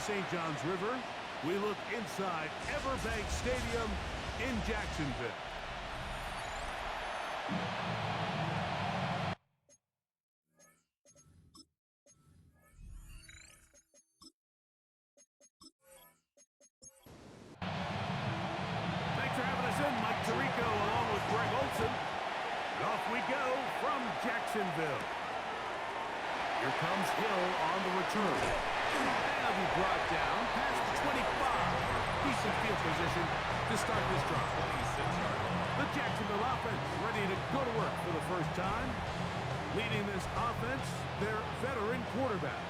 St. John's River, we look inside Everbank Stadium in Jacksonville. Thanks for having us in, Mike Tirico, along with Greg Olson. And off we go from Jacksonville. Here comes Hill on the return. That'll be brought down past the 25. Decent field position to start this drive. The Jacksonville offense ready to go to work for the first time. Leading this offense, their veteran quarterback.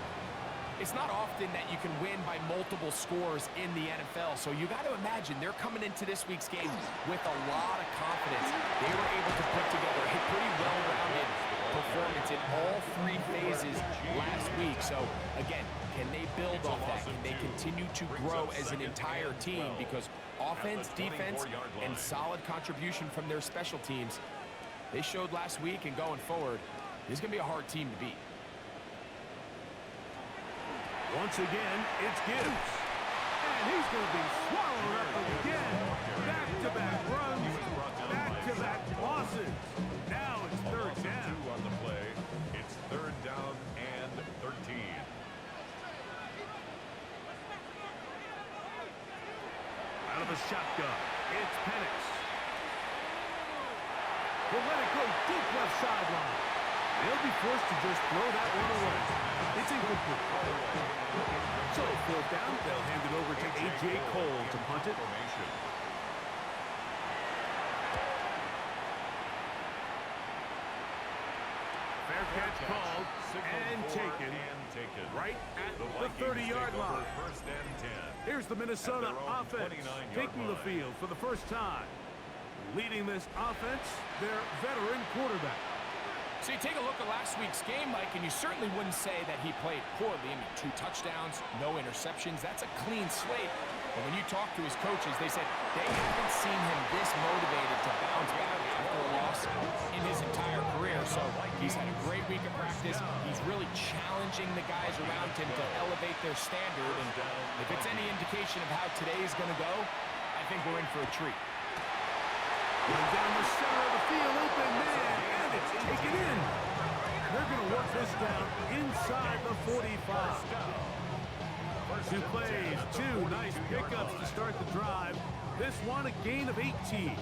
It's not often that you can win by multiple scores in the NFL, so you got to imagine they're coming into this week's game with a lot of confidence. They were able to put together a pretty well-rounded performance in all three phases last week. So, again, can they build off that? Can they continue to grow as an entire team? Because offense, defense, and solid contribution from their special teams, they showed last week, and going forward, this is going to be a hard team to beat. Once again, it's Gibbs. And he's going to be swallowed up again. Back-to-back runs, back-to-back losses. Now it's third down. On the play, it's third down and 13. Out of a shotgun, it's Penix. He'll let it go deep left sideline. They'll be forced to just throw that one away. It's incomplete. So fourth down, they'll hand it over to A.J. Cole to punt it. Fair catch called and taken right at the 30-yard line. First and 10. Here's the Minnesota offense taking the field for the first time. Leading this offense, their veteran quarterback. So you take a look at last week's game, Mike, and you certainly wouldn't say that he played poorly. I mean, 2 touchdowns, no interceptions. That's a clean slate. But when you talk to his coaches, they said they haven't seen him this motivated to bounce back after a loss in his entire career. So he's had a great week of practice. He's really challenging the guys around him to elevate their standard. And if it's any indication of how today is going to go, I think we're in for a treat. Going down the center of the field, open man, and it's taken in. And they're going to work this down inside the 45. 2 plays, 2 nice pickups to start the drive. This one a gain of 18.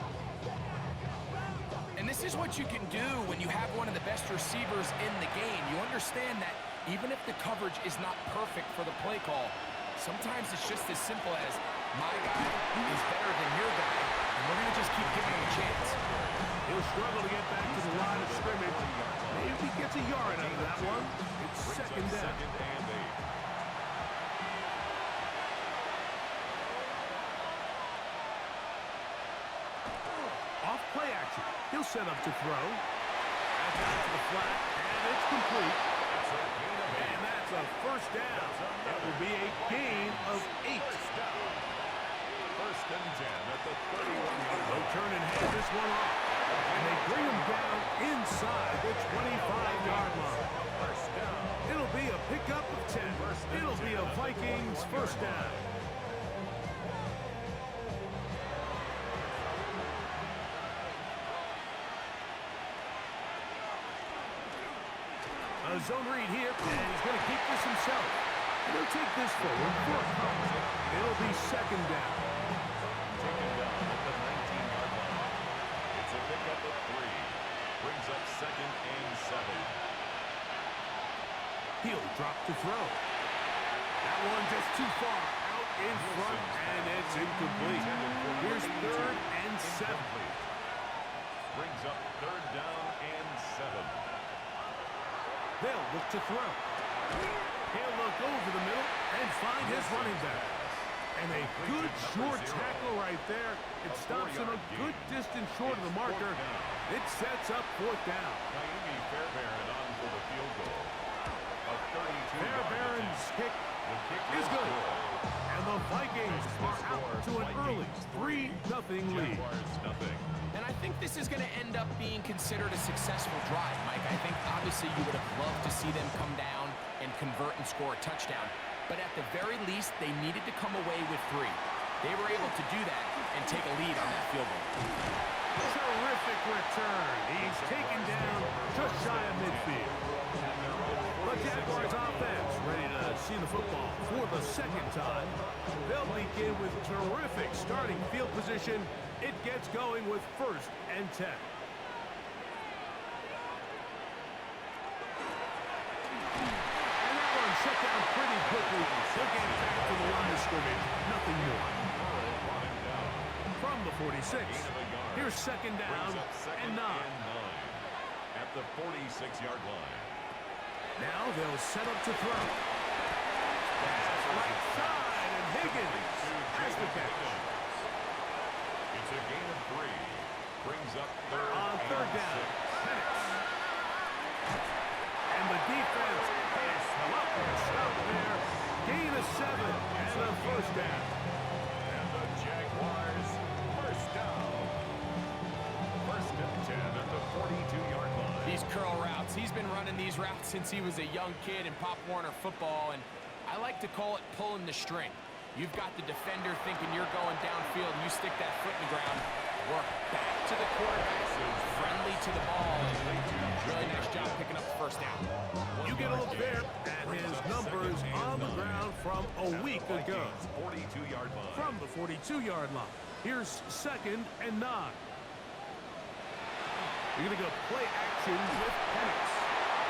And this is what you can do when you have one of the best receivers in the game. You understand that even if the coverage is not perfect for the play call, sometimes it's just as simple as my guy is better than your guy, and we're going to just keep giving him a chance. He'll struggle to get back to the line of scrimmage. Maybe he gets a yard out of that one. It's second down. Off play action. He'll set up to throw. That's out to the flat, and it's complete. And that's a first down. That will be a gain of 8. First and 10 at the 31-yard line. They'll turn and hand this one off. And they bring him down inside the 25-yard line. It'll be a pickup of 10. It'll be a Vikings first down. A zone read here, and he's going to keep this himself. And he'll take this forward for a count. It'll be second down. Taken down at the 19-yard line. It's a pickup of 3. Brings up second and 7. He'll drop to throw. That one just too far out in front, and it's incomplete. Here's third and 7. Brings up third down and 7. They'll look to throw. He'll look over the middle and find his running back. And a good short tackle right there. It stops him a good distance short of the marker. It sets up fourth down. Fairbairn on for the field goal. Fairbairn's kick is good. And the Vikings are out to an early 3-0 lead. And I think this is going to end up being considered a successful drive, Mike. I think obviously you would have loved to see them come down and convert and score a touchdown. but at the very least, they needed to come away with 3. They were able to do that and take a lead on that field goal. Terrific return. He's taken down just shy of midfield. The Jaguars offense ready to see the football for the second time. They'll begin with terrific starting field position. It gets going with 1st and 10. And that one shut down pretty quickly. They'll get back to the line of scrimmage. Nothing more. From the 46, here's 2nd down and 9. At the 46-yard line. Now they'll set up to throw. Pass right side, and Higgins has the catch. It's a gain of 3. Brings up 3rd On 3rd down, Penix. And the defense has come up and stop there. Gain of 7 and a 1st down. And the Jaguars first down. 1st and 10 at the 42-yard line. These curl routes, he's been running these routes since he was a young kid in Pop Warner football, and I like to call it pulling the string. You've got the defender thinking you're going downfield, and you stick that foot in the ground, work back to the quarterback, friendly to the ball, and really nice job picking up the 1st down. You get a look there at his numbers on the ground from a week ago. 42-yard line. From the 42-yard line, here's 2nd and 9. You're going to go play action with Penix.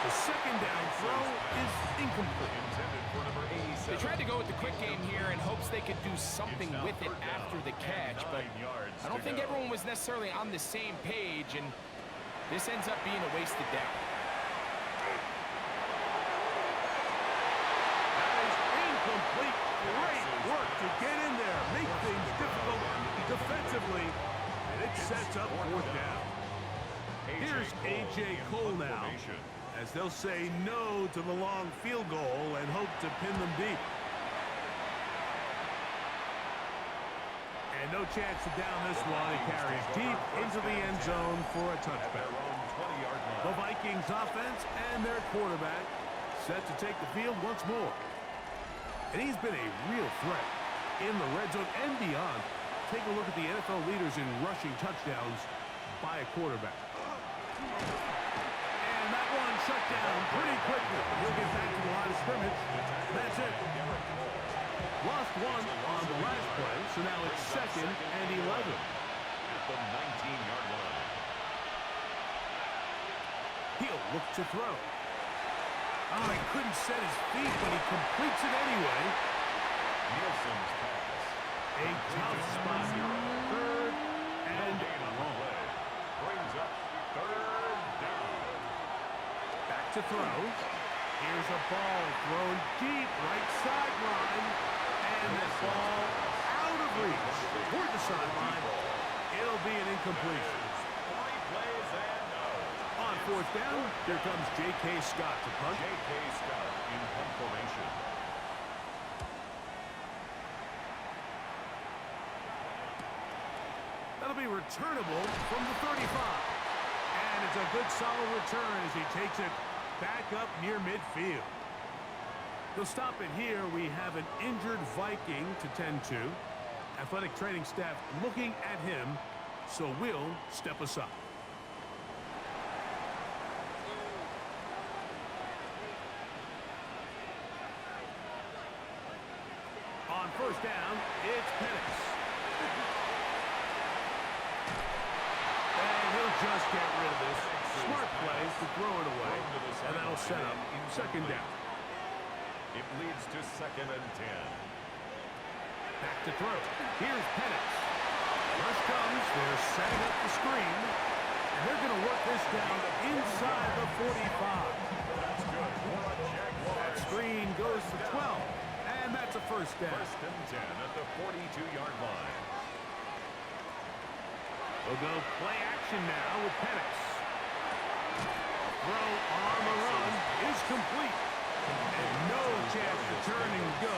The 2nd down throw is incomplete. Intended for number 87. They tried to go with the quick game here in hopes they could do something with it after the catch, but I don't think everyone was necessarily on the same page, and this ends up being a wasted down. That is incomplete. Great work to get in there, make things difficult defensively, and it sets up 4th down. Here's A.J. Cole now, as they'll say no to the long field goal and hope to pin them deep. And no chance to down this one. It carries deep into the end zone for a touchback. The Vikings offense and their quarterback set to take the field once more. And he's been a real threat in the red zone and beyond. Take a look at the NFL leaders in rushing touchdowns by a quarterback. And that one shut down pretty quickly. He'll get back to the line of scrimmage. That's it. Lost 1 on the last play, so now it's 2nd and 11. At the 19-yard line. He'll look to throw. Oh, he couldn't set his feet, but he completes it anyway. Nielsen's pass. A tough spot here. 3rd and long. Brings up 3rd down. Back to throw. Here's a ball thrown deep, right sideline. And that ball out of reach toward the sideline. It'll be an incompletion. 3 plays and no. On 4th down, here comes J.K. Scott to punt. J.K. Scott in punt formation. That'll be returnable from the 35. And it's a good solid return as he takes it back up near midfield. They'll stop it here. We have an injured Viking to tend to. Athletic training staff looking at him, so we'll step aside. On 1st down, it's Penix. And he'll just get rid of this. Smart play to throw it away. And that'll set up 2nd down. It leads to 2nd and 10. Back to throw. Here's Penix. Rush comes. They're setting up the screen. And they're going to work this down inside the 45. That's good. That screen goes to 12. And that's a 1st down. 1st and 10 at the 42-yard line. They'll go play action now with Penix. Throw on the run is complete. And no chance to turn and go.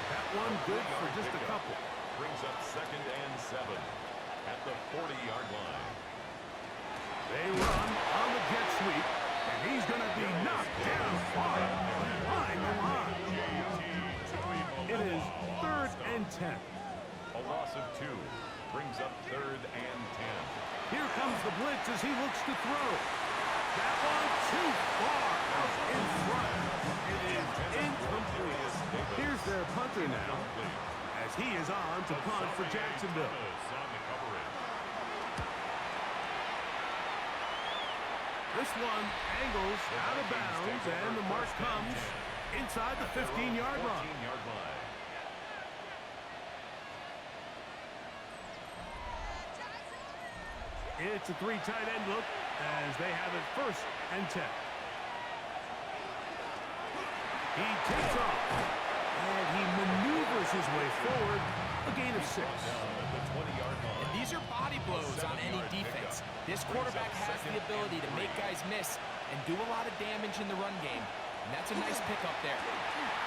That one good for just a couple. Brings up 2nd and 7 at the 40-yard line. They run on the jet sweep. And he's going to be knocked down far behind the line. It is 3rd and 10. A loss of 2 brings up 3rd and 10. Here comes the blitz as he looks to throw. That one too far out in front. It is incomplete. Here's their punter now as he is on to punt for Jacksonville. This one angles out of bounds, and the mark comes inside the 15-yard line. It's a 3 tight end look as they have it 1st and 10. He takes off, and he maneuvers his way forward, a gain of 6. And these are body blows on any defense. This quarterback has the ability to make guys miss and do a lot of damage in the run game, and that's a nice pickup there.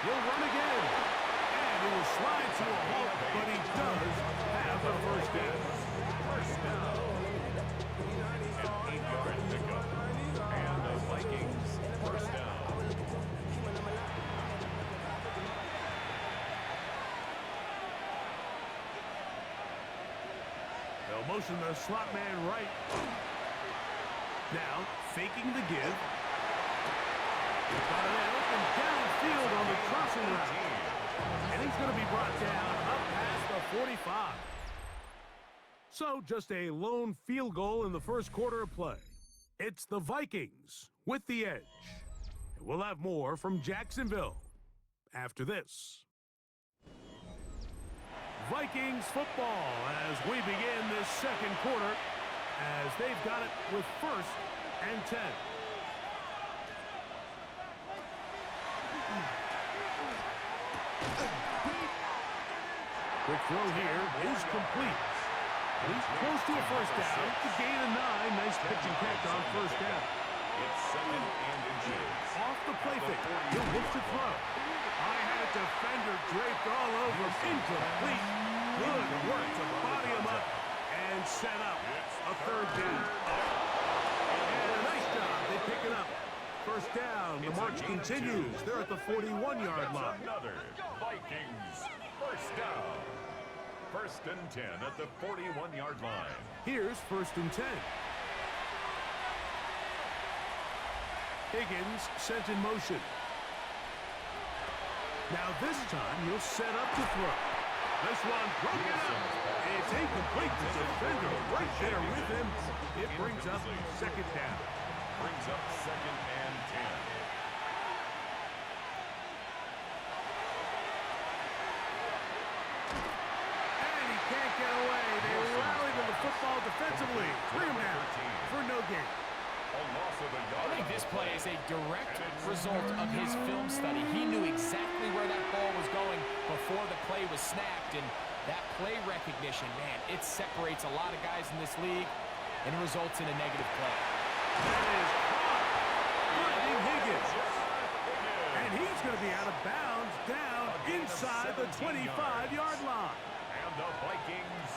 He'll run again, and he will slide to a halt, but he does have a 1st down. First down. An 8-yard pickup. And the Vikings 1st down. They'll motion the slot man right. Now, faking the give. Got it open downfield on the crossing route. And he's going to be brought down up past the 45. So, just a lone field goal in the 1st quarter of play. It's the Vikings with the edge. And we'll have more from Jacksonville after this. Vikings football as we begin this 2nd quarter as they've got it with 1st and 10. Quick throw here is complete. He's close to a 1st down to gain a 9. Nice pitch and catch on 1st down. It's 2nd and inches. Off the play fake. He'll look to throw. I had a defender draped all over him. Incomplete. Good work to body him up and set up a 3rd down. And a nice job. They pick it up. 1st down. The march continues. They're at the 41-yard line. Another Vikings 1st down. 1st and 10 at the 41-yard line. Here's 1st and 10. Higgins sent in motion. Now this time he'll set up to throw. This one broken up. It's incomplete. The defender right there with him. It brings up 2nd down. Brings up 2nd and 10. And he can't get away. They rally to the football defensively. Bring him down for no gain. I think this play is a direct result of his film study. He knew exactly where that ball was going before the play was snapped, and that play recognition, man, it separates a lot of guys in this league and results in a negative play. That is caught. Finding Higgins. And he's going to be out of bounds down inside the 25-yard line. And the Vikings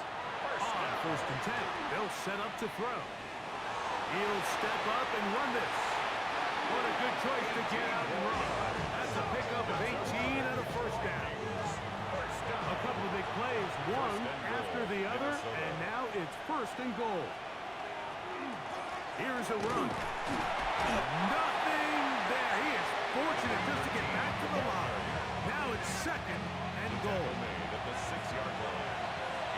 on 1st and 10. They'll set up to throw. He'll step up and run this. What a good choice to get out and run. That's a pickup of 18 and a 1st down. A couple of big plays, one after the other, and now it's 1st and goal. Here's a run. Nothing there. He is fortunate just to get back to the line. Now it's 2nd and goal. At the 6-yard line.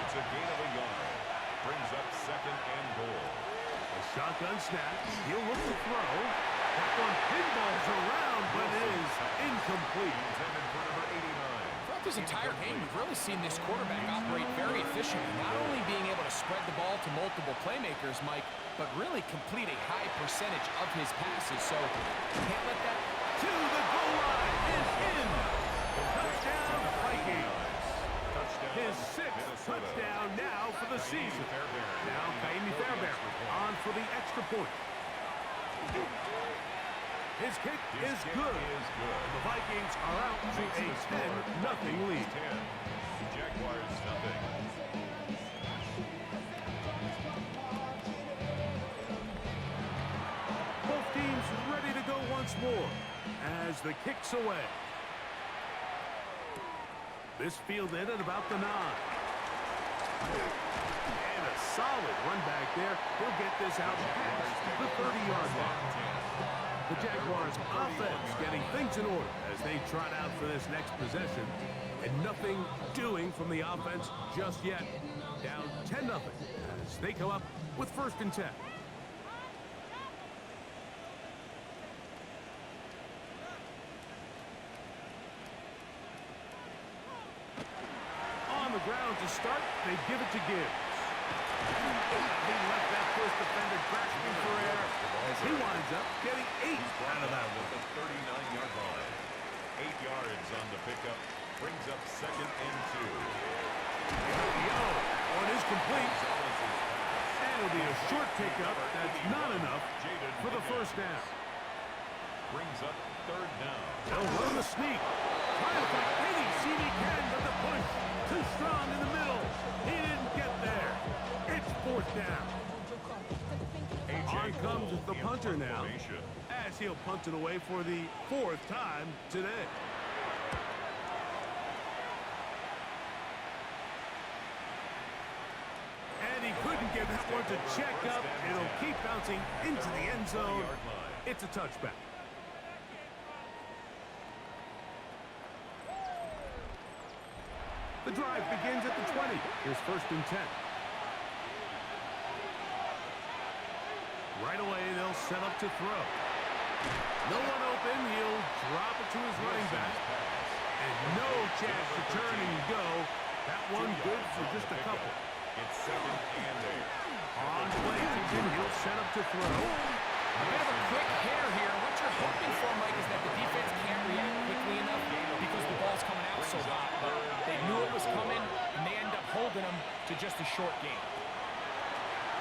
It's a gain of a yard. Brings up 2nd and goal. A shotgun snap. He'll look to throw. That one pinballs around, but is incomplete. Intended for number 89. Throughout this entire game, we've really seen this quarterback operate very efficiently, not only being able to spread the ball to multiple playmakers, Mike, but really complete a high percentage of his passes. So can't let that to the goal line is in. Touchdown Vikings. His 6th touchdown now for the season. Now Kaimi Fairbairn on for the extra point. His kick is good. The Vikings are out to a 10-0 lead. Jaguars nothing. Both teams ready as the kick's away. This fielded at about the 9. And a solid run back there. He'll get this out past the 30-yard line. The Jaguars offense getting things in order as they trot out for this next possession. And nothing doing from the offense just yet. Down 10-0 as they come up with 1st and 10. On the ground to start, they give it to Gibbs. He left that first defender grasping for air as he winds up getting 8 out of that one. The 39-yard line. 8 yards on the pickup. Brings up 2nd and 2. One is complete. And it'll be a short pickup. That's not enough for the 1st down. Brings up 3rd down. They'll run the sneak. Trying to find any seam he can, but the push too strong in the middle. He didn't get there. It's 4th down. On comes the punter now, as he'll punt it away for the 4th time today. And he couldn't get that one to check up. It'll keep bouncing into the end zone. It's a touchback. The drive begins at the 20. Here's 1st and 10. Right away, they'll set up to throw. No one open. He'll drop it to his running back. And no chance to turn and go. That one good for just a couple. It's 2nd and 8. On play, he'll set up to throw. A bit of a quick hair here. What you're hoping for, Mike, is that the defense can't react quickly enough because the ball's coming out so hot. But they knew it was coming, and they end up holding them to just a short gain.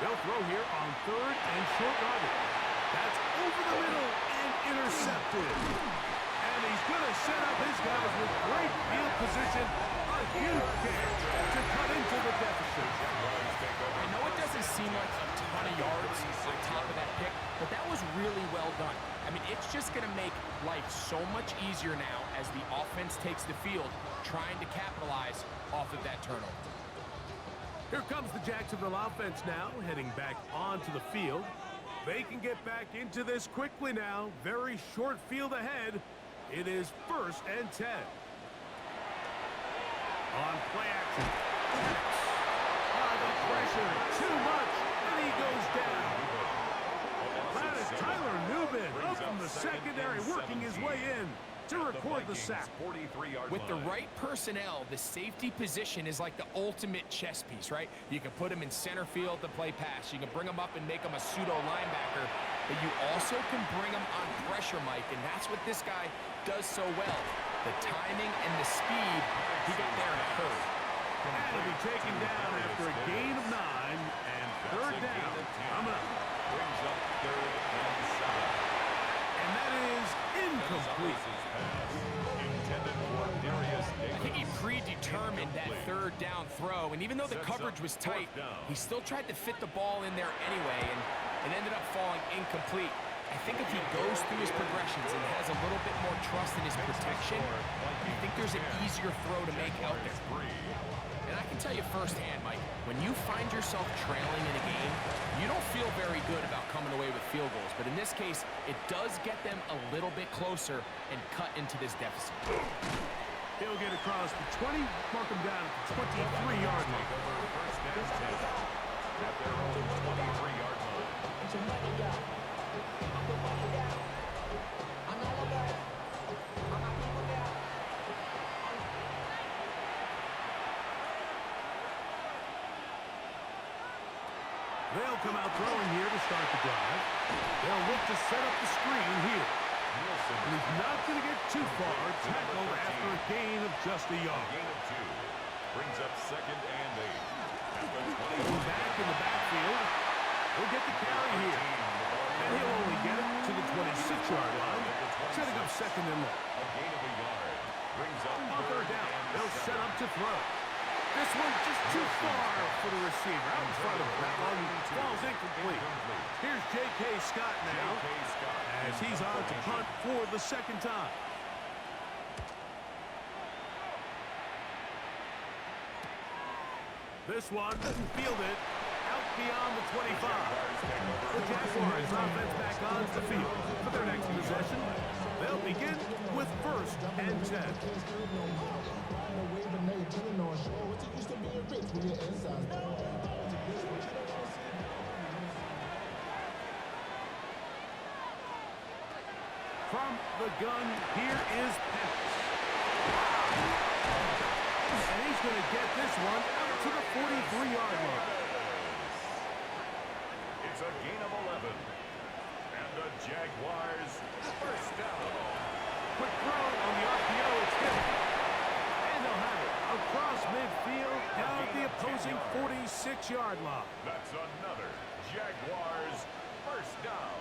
They'll throw here on 3rd and short yardage. That's over the middle and intercepted. And he's going to set up his guys with great field position. A huge chance to cut into the deficit. I know it doesn't seem like a ton of yards on top of that pick, but that was really well done. I mean, it's just going to make life so much easier now as the offense takes the field, trying to capitalize off of that turnover. Here comes the Jacksonville offense now, heading back onto the field. They can get back into this quickly now. Very short field ahead. It is 1st and 10. On play action. The pressure, too much, and he goes down. That is Tyler Newman up from the secondary, working his way in to record the sack. With the right personnel, the safety position is like the ultimate chess piece, right? You can put him in center field to play pass. You can bring him up and make him a pseudo linebacker, but you also can bring him on pressure, Mike, and that's what this guy does so well. The timing and the speed, he got there in a hurry. And he'll be taken down after a gain of 9 and 3rd down. Coming up. Brings up 3rd and 7. And that is incomplete. I think he predetermined that 3rd down throw, and even though the coverage was tight, he still tried to fit the ball in there anyway, and it ended up falling incomplete. I think if he goes through his progressions and has a little bit more trust in his protection, I think there's an easier throw to make out there. And I can tell you firsthand, Mike, when you find yourself trailing in a game, you don't feel very good about coming away with field goals. But in this case, it does get them a little bit closer and cut into this deficit. He'll get across the 20, mark him down at the 23-yard line. At their own 23-yard line. They'll come out throwing here to start the drive. They'll look to set up the screen here. And he's not going to get too far. Tackled after a gain of just a yard. Gain of 2. Brings up 2nd and 8. Going back in the backfield. He'll get the carry here. And he'll only get it to the 26-yard line, setting up 2nd and long. A gain of a yard. Brings up On 3rd down, they'll set up to throw. This one just too far for the receiver. Out in front of him. That one falls incomplete. Here's J.K. Scott now as he's on to punt for the second time. This one doesn't field it. Out beyond the 25. The Jaguars offense back onto the field for their next possession. They'll begin with 1st and 10. From the gun, here is Penix. And he's going to get this one out to the 43-yard line. It's a gain of 11. And the Jaguars first down. Quick throw on the RPO. It's hit. And they'll have it across midfield down at the opposing 46-yard line. That's another Jaguars first down.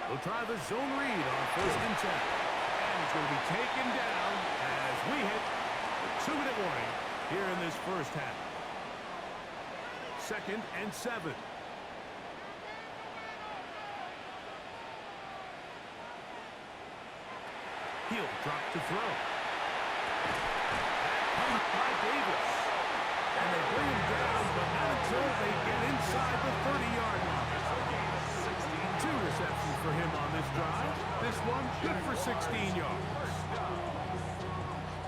They'll try the zone read on 1st and 10. And it's going to be taken down as we hit the 2-minute warning here in this first half. 2nd and 7. He'll drop to throw. Punt by Davis. And they bring him down, but not until they get inside the 30-yard line. 2 receptions for him on this drive. This one good for 16 yards.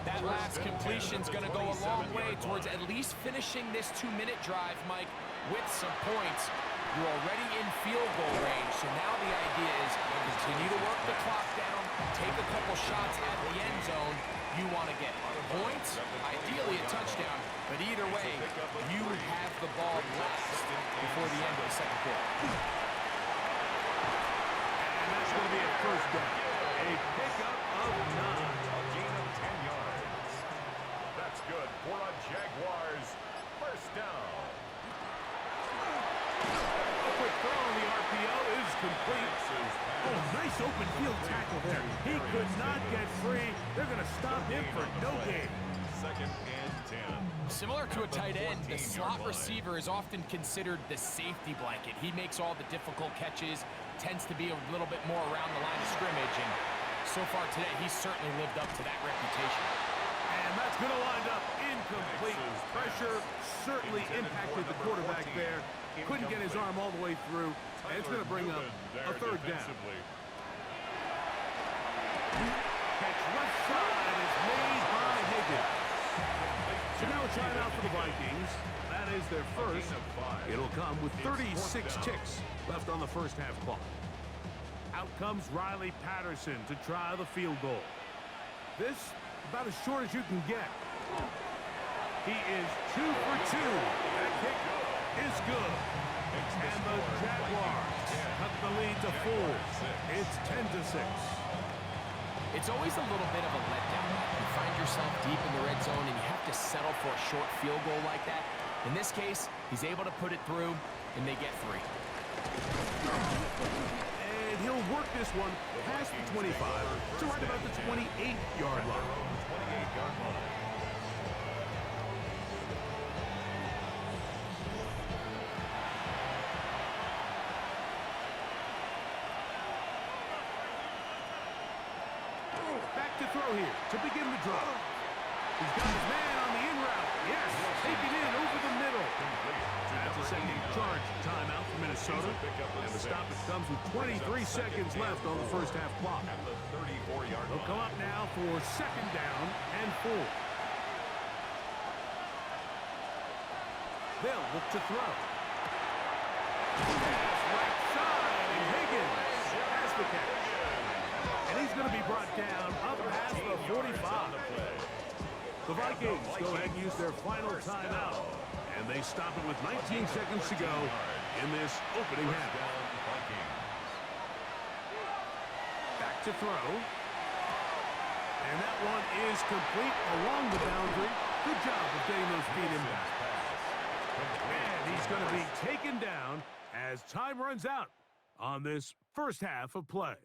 That last completion's going to go a long way towards at least finishing this 2-minute drive, Mike, with some points. You're already in field goal range, so now the idea is continue to work the clock down, take a couple shots at the end zone. You want to get points, ideally a touchdown, but either way, you have the ball last before the end of the second quarter. And that's going to be a first down. A pickup of 9. A gain of 10 yards. That's good for a Jaguars first down. A quick throw on the RPO is complete. Oh, nice open field tackle there. He could not get free. They're going to stop him for no gain. 2nd and 10. Similar to a tight end, the slot receiver is often considered the safety blanket. He makes all the difficult catches, tends to be a little bit more around the line of scrimmage, and so far today, he's certainly lived up to that reputation. And that's going to wind up incomplete. Pressure certainly impacted the quarterback there. Couldn't get his arm all the way through, and it's going to bring up a 3rd down. Catch left side is made by Higgins. So now a timeout for the Vikings. That is their first. It'll come with 36 ticks left on the first half clock. Out comes Riley Patterson to try the field goal. This about as short as you can get. He is 2 for 2. That kick is good. And the Jaguars cut the lead to 4. It's 10-6. It's always a little bit of a letdown. You find yourself deep in the red zone and you have to settle for a short field goal like that. In this case, he's able to put it through, and they get 3. And he'll work this one past the 25 to right about the 28-yard line. Back to throw here to begin the drive. He's got his man on the in route. Yes, taken in over the middle. That's a second charge timeout for Minnesota. And the stoppage comes with 23 seconds left on the first half clock. They'll come up now for 2nd down and 4. They'll look to throw. Pass right side, and Higgins has the catch. And he's going to be brought down up past the 45. The Vikings go ahead and use their final timeout. And they stop it with 19 seconds to go in this opening half. Back to throw. And that one is complete along the boundary. Good job of getting those feet in back. And he's going to be taken down as time runs out on this first half of play.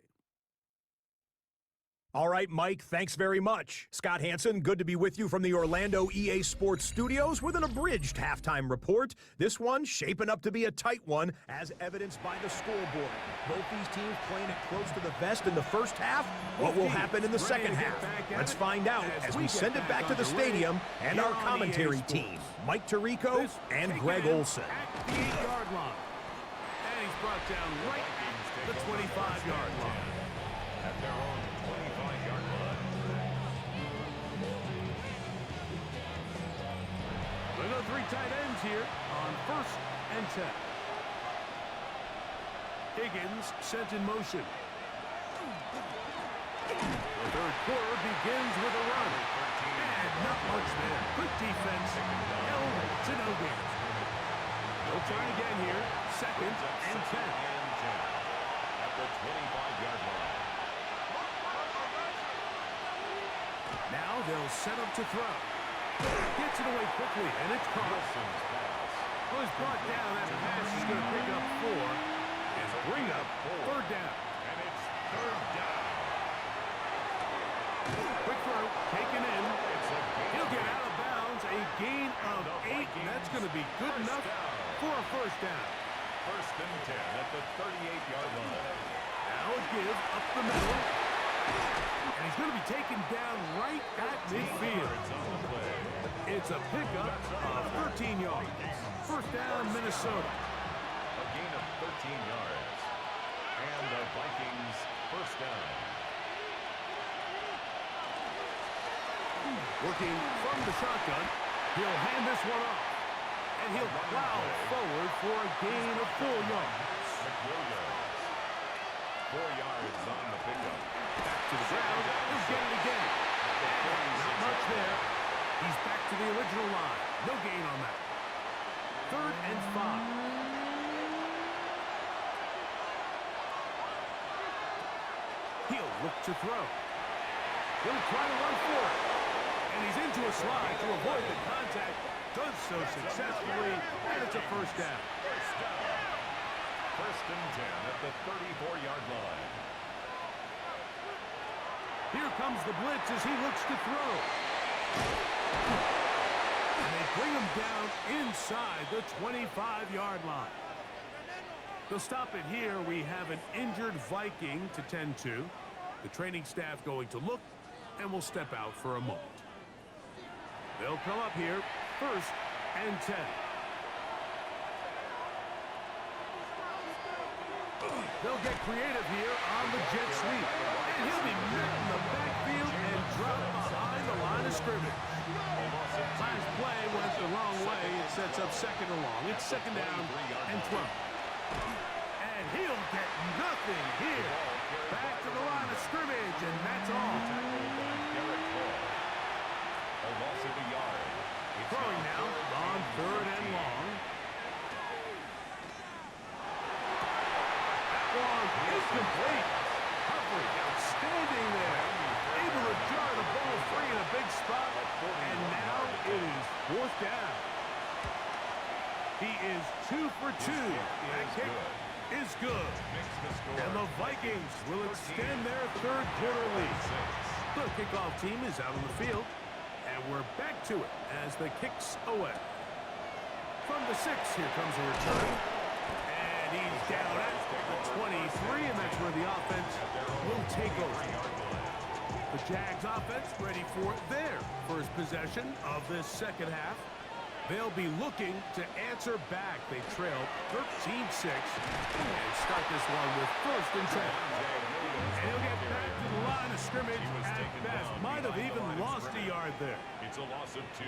All right, Mike, thanks very much. Scott Hansen, good to be with you from the Orlando EA Sports Studios with an abridged halftime report. This one shaping up to be a tight one, as evidenced by the scoreboard. Both these teams playing it close to the vest in the first half. What will happen in the second half? Let's find out as we send it back to the stadium and our commentary team, Mike Tirico and Greg Olson. At the 8-yard line. And he's brought down right at the 25-yard line. At their own 25-yard line. We've got 3 tight ends here on 1st and 10. Higgins sent in motion. The third quarter begins with a run. And not much there. Good defense. Held to no gain. They'll try again here. 2nd and 10. At the 25-yard line. Now they'll set up to throw. Gets it away quickly, and it's caught. Well, he's brought down. That pass is going to pick up 4 and bring up 3rd down. And it's 3rd down. Quick throw, taken in. He'll get out of bounds. A gain of 8, and that's going to be good enough for a 1st down. 1st and 10 at the 38-yard line. Now a give up the middle. And he's going to be taken down right at midfield. It's a pickup of 13 yards. 1st down, Minnesota. A gain of 13 yards. And the Vikings 1st down. Working from the shotgun. He'll hand this one off. And he'll plow forward for a gain of 4 yards. McWilliams. 4 yards on the pickup. Back to the ground. He'll get it again. And not much there. He's back to the original line. No gain on that. 3rd and 5. He'll look to throw. He'll try to run for it. And he's into a slide to avoid the contact. Does so successfully. And it's a 1st down. 1st and 10 at the 34-yard line. Here comes the blitz as he looks to throw. And they bring him down inside the 25-yard line. They'll stop it here. We have an injured Viking to tend to. The training staff going to look, and will step out for a moment. They'll come up here, 1st and 10. They'll get creative here on the jet sweep. And he'll be met in the backfield and dropped behind the line of scrimmage. Last play went the wrong way. It sets up 2nd and long. It's 2nd down and 12. And he'll get nothing here. Back to the line of scrimmage, and that's all. A loss of a yard. Throwing now on 3rd and long. Incomplete. Coverage outstanding there. Able to jar the ball free in a big spot. And now it is 4th down. He is 2 for 2. That kick is good. And the Vikings will extend their 3rd quarter lead. The kickoff team is out on the field. And we're back to it as the kick's away. From the 6, here comes a return. And he's down at the 23, and that's where the offense will take over. The Jags offense ready for their first possession of this 2nd half. They'll be looking to answer back. They trail 13-6 and start this one with 1st and 10. And he'll get back to the line of scrimmage at best. Might have even lost a yard there. It's a loss of 2.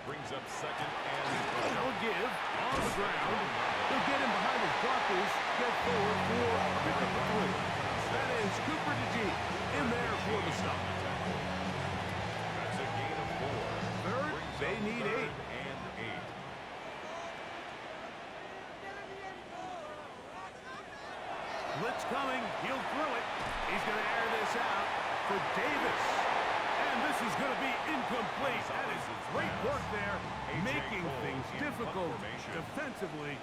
Brings up 2nd and They'll give on the ground. They'll get him behind his blockers. Get forward for pickup the 3. That is Cooper DeGee in there for the stop. That's a gain of 4. 3rd, they need 8. And 8. Blitz coming. He'll throw it. He's going to air this out for Davis. And this is going to be incomplete. That is great work there, making things difficult defensively.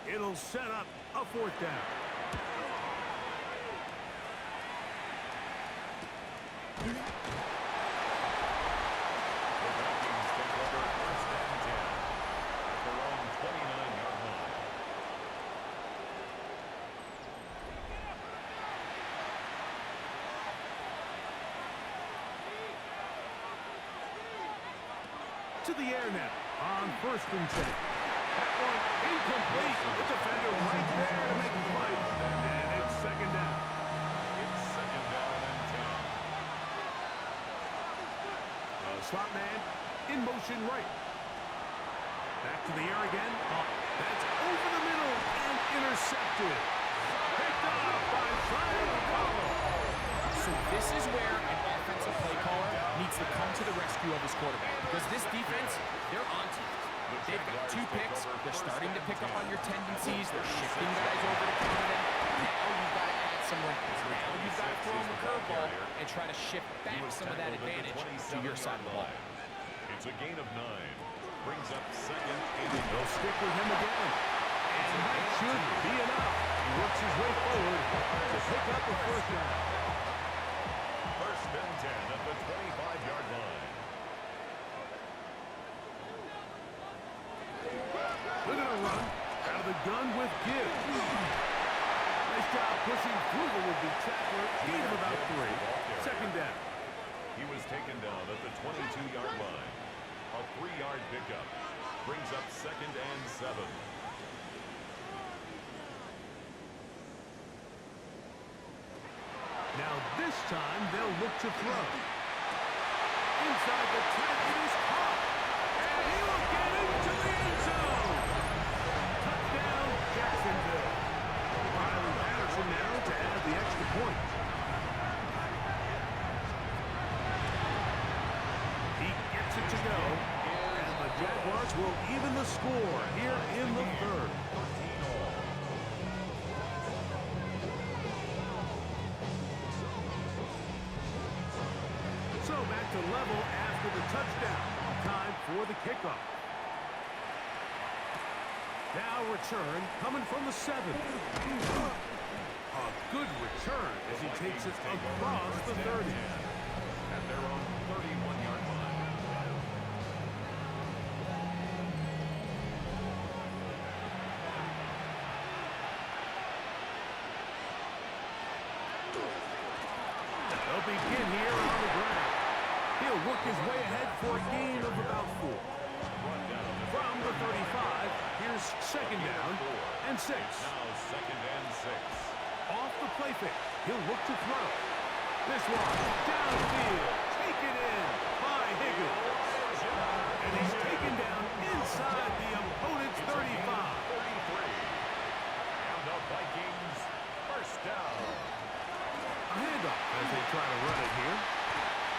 It'll set up a 4th down. Vikings take over first and 10 at their own 29-yard line. To the air now on first and 10. That one incomplete. The defender right there to make the play. And it's second down. It's second down and 10. Slot man in motion right. Back to the air again. Oh, that's over the middle and intercepted. Picked up by Zion Collins. So this is where an offensive play caller needs to come to the rescue of his quarterback. Because this defense, they're onto you. They've got 2 picks. They're starting to pick up on your tendencies. They're shifting guys over to cover them. Now you've got to add some wrinkles. Now you've got to throw them a curveball and try to shift back some of that advantage to your side of the ball. It's a gain of 9. Brings up second and They'll stick with him again. And that should be enough. He works his way forward to pick up the first down. first and 10 at the 25-yard line. They're going to run out of the gun with Gibbs. Nice job pushing through the would-be tackler. Gain of about 3. Second down. He was taken down at the 22-yard line. A 3-yard pickup. Brings up second and 7. Now this time they'll look to throw. Inside the 10, it is caught. And he will get into the end zone. Touchdown, Jacksonville. Riley Patterson now to add the extra point. He gets it to go. And the Jaguars will even the score here in the third. 13 all. So back to level after the touchdown. Time for the kickoff. Now return coming from the 7. A good return as he takes it across the 30. At their own 31-yard line. They'll begin here on the ground. He'll work his way ahead for a gain of about 4. From the 35, here's second down and 6. Now second and 6. Off the play fake, he'll look to throw. This one, downfield, taken in by Higgins. And he's taken down inside the opponent's 35. 33. And the Vikings first down. A handoff as they try to run it here.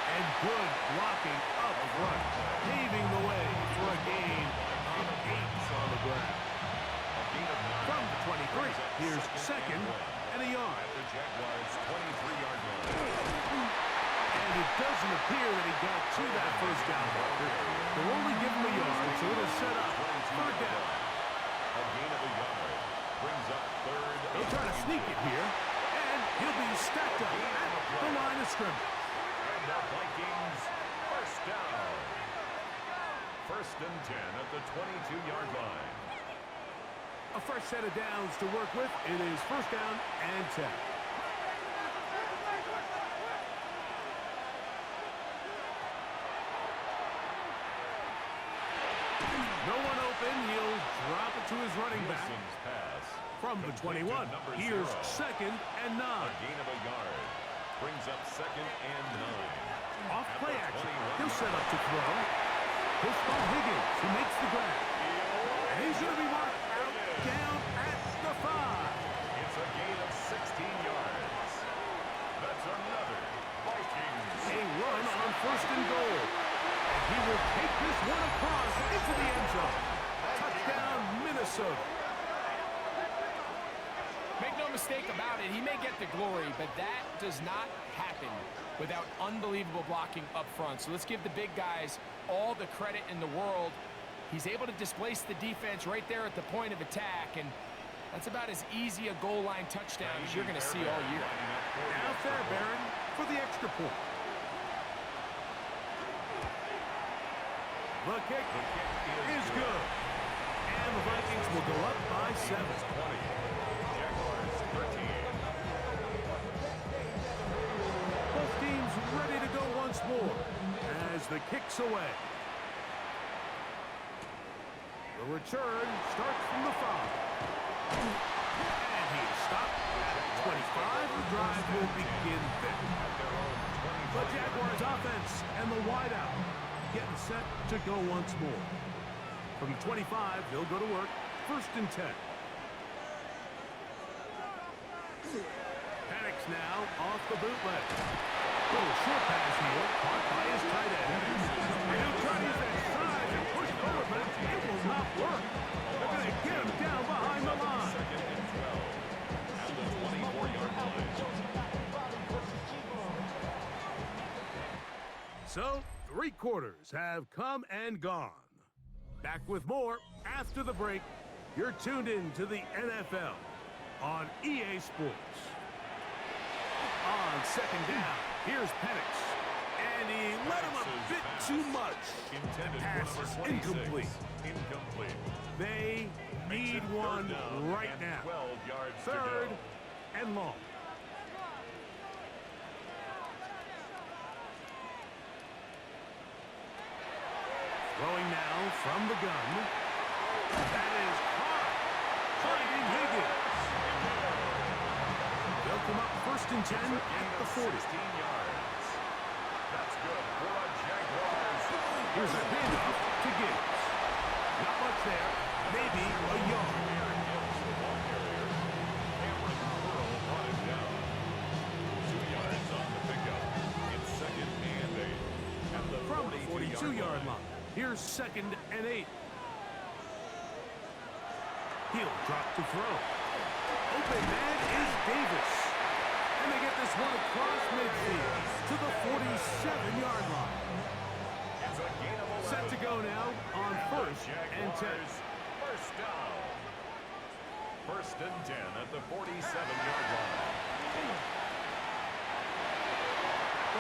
And good blocking up front, paving the way for a gain of 8 on the ground. From the 23, here's second and a yard. At the Jaguars' 23-yard line. And it doesn't appear that he got to that first down marker. They'll only give him a yard, so it'll set up third down. A gain of a yard. Brings up third. They'll try to sneak it here, and he'll be stacked up at the line of scrimmage. And the Vikings first down. First and 10 at the 22-yard line. A fresh set of downs to work with. It is first down and 10. No one open. He'll drop it to his running back. Wilson's pass. From the 21, here's second and 9. A gain of a yard. Brings up second and 9. Off play action. He'll set up to throw. Push by Higgins, who makes the grab. And he's going to be marked out down at the 5. It's a gain of 16 yards. That's another Vikings. A run on first and goal. And he will take this one across into the end zone. Touchdown, Minnesota. Make no mistake about it, he may get the glory, but that does not happen without unbelievable blocking up front. So let's give the big guys all the credit in the world. He's able to displace the defense right there at the point of attack, and that's about as easy a goal line touchdown as you're going to see all year. Now Fairbairn for the extra point. The kick is good. And the Vikings will go up by 7. 20. Jaguars 13. Both teams ready to go once more as the kick's away. The return starts from the 5. And he is stopped at 25. The drive will begin there. The Jaguars offense and the wideout getting set to go once more. From the 25, they'll go to work. 1st and 10. Panics now off the bootleg. Little short pass here, caught by his tight end. He'll try to use that size and push forward, but it will not work. They're going to get him down behind the line. 2nd and 12. At the 24-yard line. So, 3 quarters have come and gone. Back with more after the break. You're tuned in to the NFL on EA Sports. On 2nd down, here's Penix. And he let him a bit too much. Intended Pass for is number 26. incomplete. Incomplete. They need Makes it one 3rd down right and now. 12 yards to 3rd go. and long. Throwing now from the gun. That is caught. Finding Higgins. They'll come up 1st and 10 at the 40. 16 yards. That's good for a Jaguars. Here's a handoff to Gibbs. Not much there. Maybe a yard. Cameron Gibbs, the ball carrier. Cameron Curl brought it down. 2 yards on the pickup. It's 2nd and 8. At the From the 42-yard line. line. Here's 2nd and 8. He'll drop to throw. Open man is Davis. And they get this one across midfield to the 47-yard line. It's a gain of 11. Set to go now on 1st and 10. First down. 1st and 10 at the 47-yard line.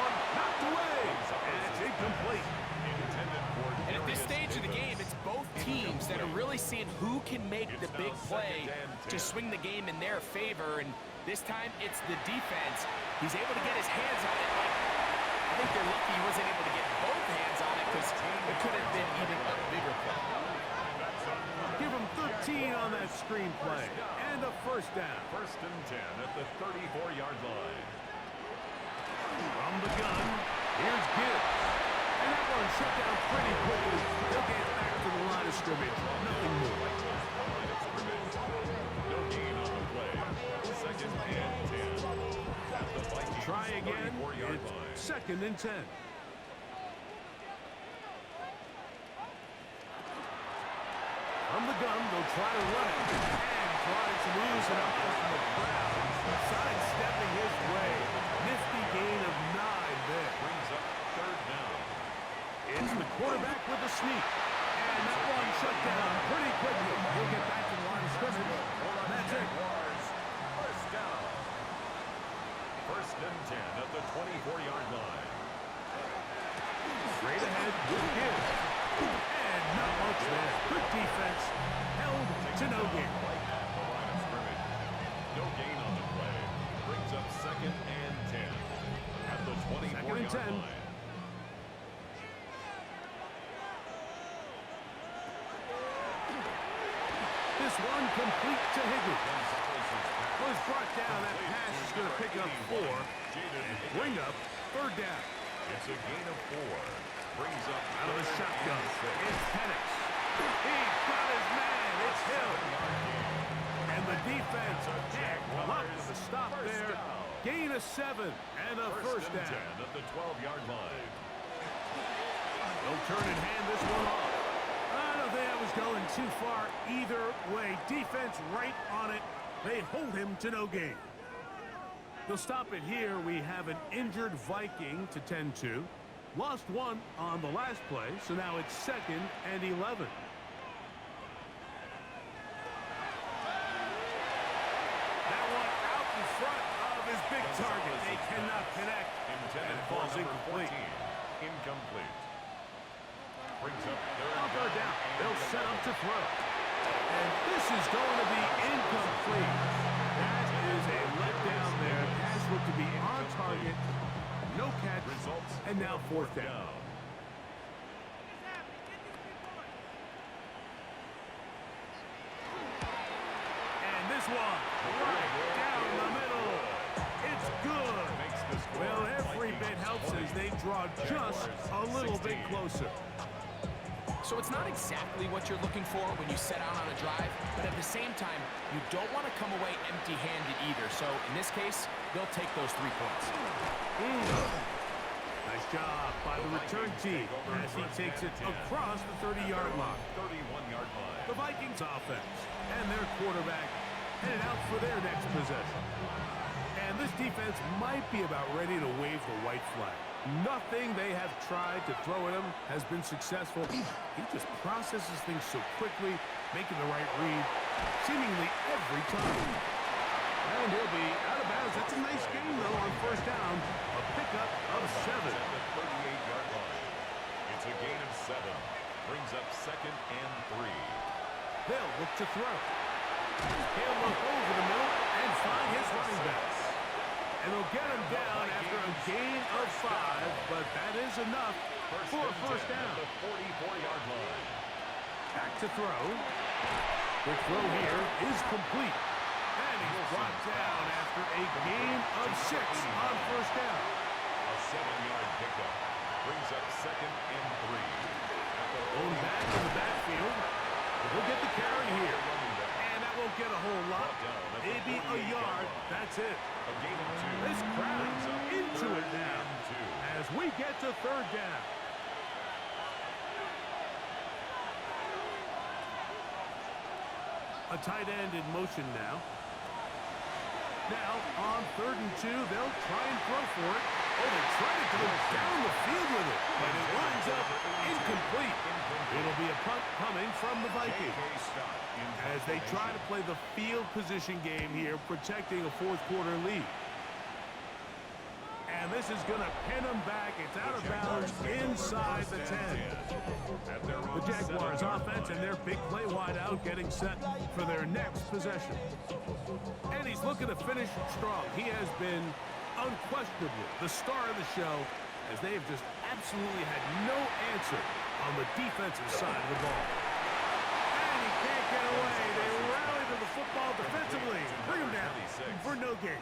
One knocked away. And it's incomplete. Intended for And at this Darius stage of the Davis. game, it's both teams that are really seeing who can make the big play to swing the game in their favor. And this time, it's the defense. He's able to get his hands on it. I think they're lucky he wasn't able to get both hands on it because it could have been even a bigger play. Give him 13 on that screenplay. And a 1st down. 1st and 10 at the 34-yard line. From the gun, here's Gibbs. And that one shut down pretty quickly. They'll get back to the line of scrimmage. Nothing more. Line of scrimmage. No gain on the play. 2nd and 10. At the Vikings Try again. 34-yard It's line. 2nd and 10. From the gun, they'll try to run it. And trying to lose an up from the crowd. Sidestepping his way. Nifty gain of 9 there. Brings up 3rd down. It's the quarterback with the sneak. And that one shut down pretty quickly. He'll get back to the line of scrimmage. That's it. Jaguars. First down. 1st and 10 at the 24-yard line. Straight ahead with Gibbs. And not much there. Good defense. Held to no gain. Right at the line of scrimmage. No gain on the play. Brings up 2nd and 10 at the 24-yard 2nd and 10. line. This one complete to Higgins. Was brought down. That pass is going to pick up 4 and bring up 3rd down. It's a gain of 4. Brings up Out of the 3rd shotgun. and 6. It's Penix. He's got his man. It's Hill. And the defense can't come up with a stop there. Gain of 7 and a 1st and down. 10 at the 12-yard line. They'll turn and hand this one off. I don't think I was going too far either way. Defense right on it. They hold him to no gain. They'll stop it here. We have an injured Viking to tend to. Lost one on the last play, so now it's 2nd and 11. That one out in front of his big target. They cannot connect. Intended And it for falls number incomplete. 14. Incomplete. Brings up On third down, and they'll set 11. up to throw. And this is going to be incomplete. That is a letdown there. Pass looked to be on target. No catch. Results And now fourth down. And this one, right down the middle. It's good. Makes the score. Well, every bit helps as they draw just a little bit closer. So it's not exactly what you're looking for when you set out on a drive, but at the same time, you don't want to come away empty-handed either. So in this case, they'll take those 3 points. Nice job by the return team as he takes it across the 30-yard line. 31-yard line. The Vikings offense and their quarterback headed out for their next possession. And this defense might be about ready to wave the white flag. Nothing they have tried to throw at him has been successful. He just processes things so quickly, making the right read seemingly every time. And he'll be out of bounds. That's a nice game, though, on first down. A pickup of 7. At the 38-yard line. It's a gain of 7. Brings up 2nd and 3. They'll look to throw. He'll look over the middle and find his running backs. And they'll get him down after a gain of 5, but that is enough for a first down. At the 44-yard line. Back to throw. The throw here is complete. And he's brought down after a gain of 6 on first down. A 7-yard pickup. Brings up 2nd and 3. At the Going back in the backfield. He'll get the carry here. And that won't get a whole lot. Maybe a yard. That's it. A gain of 2. This crowd's into it now as we get to third down. A tight end in motion now. Now, on 3rd and 2, they'll try and throw for it. Oh, they try to go down the field with it, but it winds up incomplete. It'll be a punt coming from the Vikings as they try to play the field position game here, protecting a fourth-quarter lead. And this is going to pin them back. It's out of bounds inside the 10. The Jaguars offense and their big play wideout getting set for their next possession. And he's looking to finish strong. He has been unquestionably the star of the show as they have just absolutely had no answer on the defensive side of the ball. And he can't get away. They rally to the football defensively. Bring him down for no gain.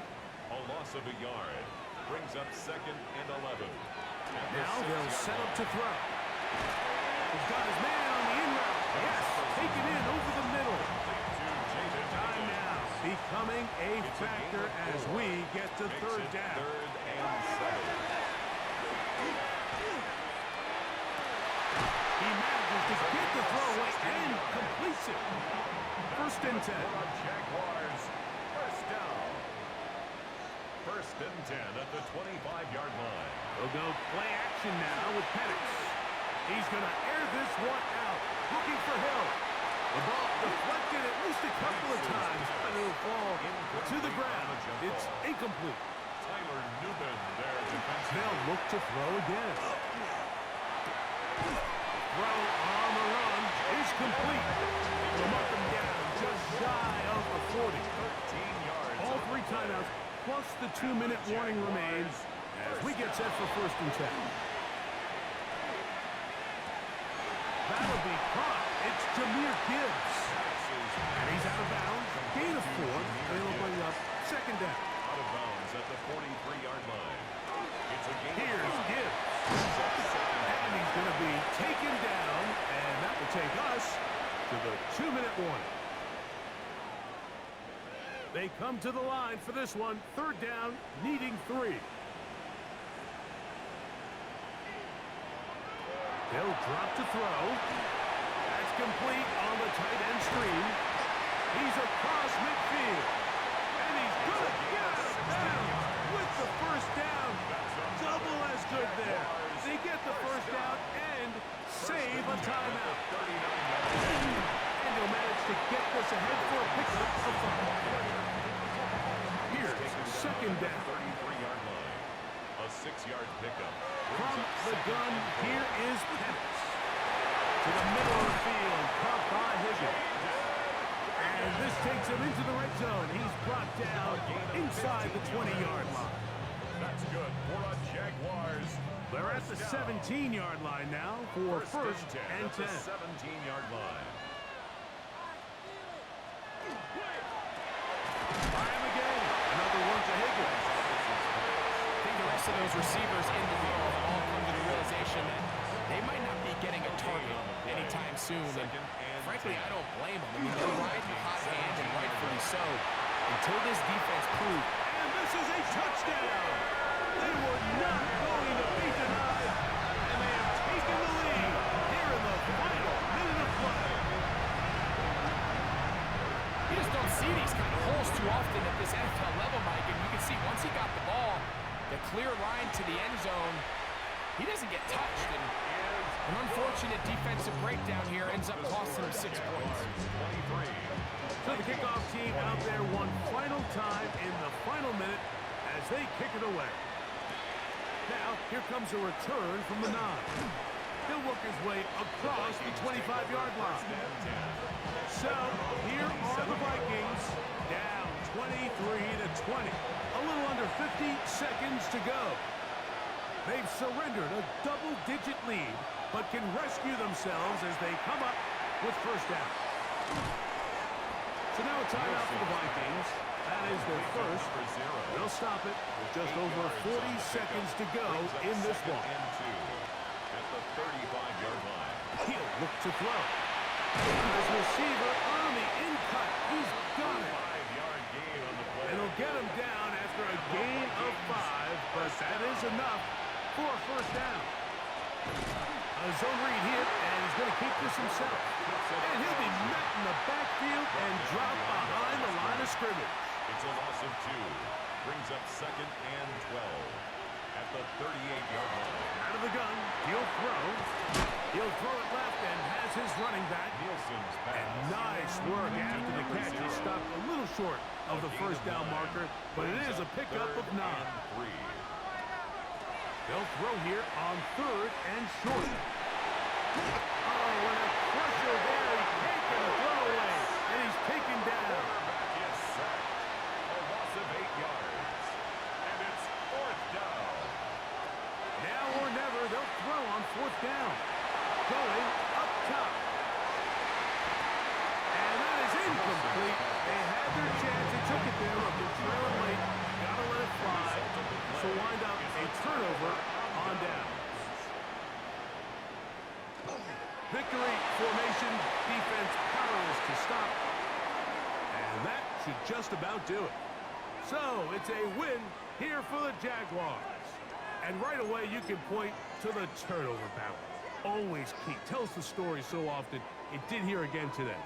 A loss of a yard. Brings up 2nd and 11. Now they'll set up to throw. He's got his man on the in route. Yes, taken in over the middle. Time now becoming a factor as we get to third down. 3rd and 7. He manages to get the throw away and completes it. 1st and 10. Jaguars. First down. 1st and 10 at the 25-yard line. They'll go play action now with Penix. He's going to air this one out, looking for Hill. The ball deflected at least a couple of times, but it'll fall to the ground. It's incomplete. Tyler Newman, their defensive. They'll look to throw again. Throw on the run is complete. They'll mark them down just shy of a 40. 13 yards. All 3 timeouts plus the 2-minute warning remains as we get set for 1st and 10. That'll be caught. It's Jahmyr Gibbs. And he's out of bounds. Gain of 4. It'll bring up 2nd down. Out of bounds at the 43-yard line. It's a gain. Here's Gibbs. And he's going to be taken down. And that will take us to the 2-minute warning. They come to the line for this one. 3rd down, needing 3. They'll drop to throw. That's complete on the tight end screen. He's across midfield. And he's going to get out of bounds with the first down. Double as good there. They get the first down and save a timeout. And he'll manage to get this ahead for a pickup of 5. Here's 2nd down. 33-yard line. A 6-yard pickup. From the gun, here is Penix. To the middle of the field, caught by Higgins. And this takes him into the red zone. He's brought down inside the 20-yard line. That's good for a Jaguars. They're at the 17-yard line now for first and 10. 17-yard line. By him again. Another one to Higgins. I think the rest of those receivers in the middle have all come to the realization that they might not be getting a target anytime soon. And frankly, I don't blame them. I mean, they're riding hot hand, and rightfully so, until this defense proved. And this is a touchdown. They were not going to be denied. And they have taken the lead here in the final minute of play. You just don't see these kind of holes too often at this NFL level, Mike. And you can see once he got the ball, the clear line to the end zone, he doesn't get touched. And an unfortunate defensive breakdown here ends up costing him 6 points. So the kickoff team out there one final time in the final minute as they kick it away. Now, here comes a return from the 9. He'll work his way across the 25-yard line. So, here are the Vikings, down 23-20. A little under 50 seconds to go. They've surrendered a double-digit lead, but can rescue themselves as they come up with first down. So now a timeout for the Vikings. That is their first. They'll stop it with just over 40 seconds to go in this one. At the 35-yard line. He'll look to throw. This receiver on the in cut. He's got it. 5-yard gain on the play. It'll get him down after a gain of 5, but that is enough for a first down. A zone read here, and he's going to keep this himself. And he'll be met in the backfield and dropped behind the line of scrimmage. It's a loss of 2. Brings up second and 12. At the 38-yard line. Out of the gun, he'll throw. He'll throw it left and has his running back. Nielsen's pass. And nice work after the catch. He stopped a little short of the first down marker, but it is a pickup of 9. They'll throw here on 3rd and short. Oh, and a pressure there. He can't get a throw away, and he's taken down. Is sacked. A loss of 8 yards. And it's 4th down. Now or never, they'll throw on 4th down. Going up top. And that is incomplete. They had their chance. They took it there. Look, they're trailing late. Gotta let it fly. So wind up a turnover on down. Victory formation. Defense powerless to stop. And that should just about do it. So it's a win here for the Jaguars. And right away you can point to the turnover battle. Always key. Tells the story so often. It did here again today.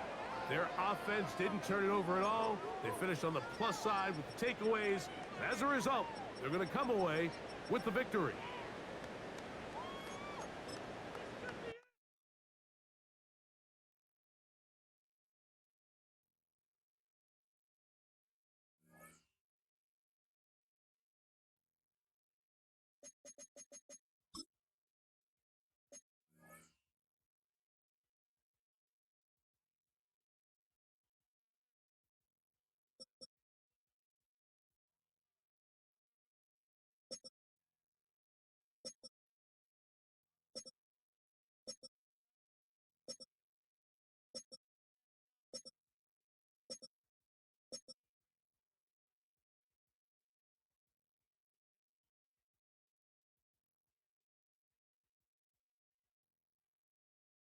Their offense didn't turn it over at all. They finished on the plus side with the takeaways. As a result, they're going to come away with the victory.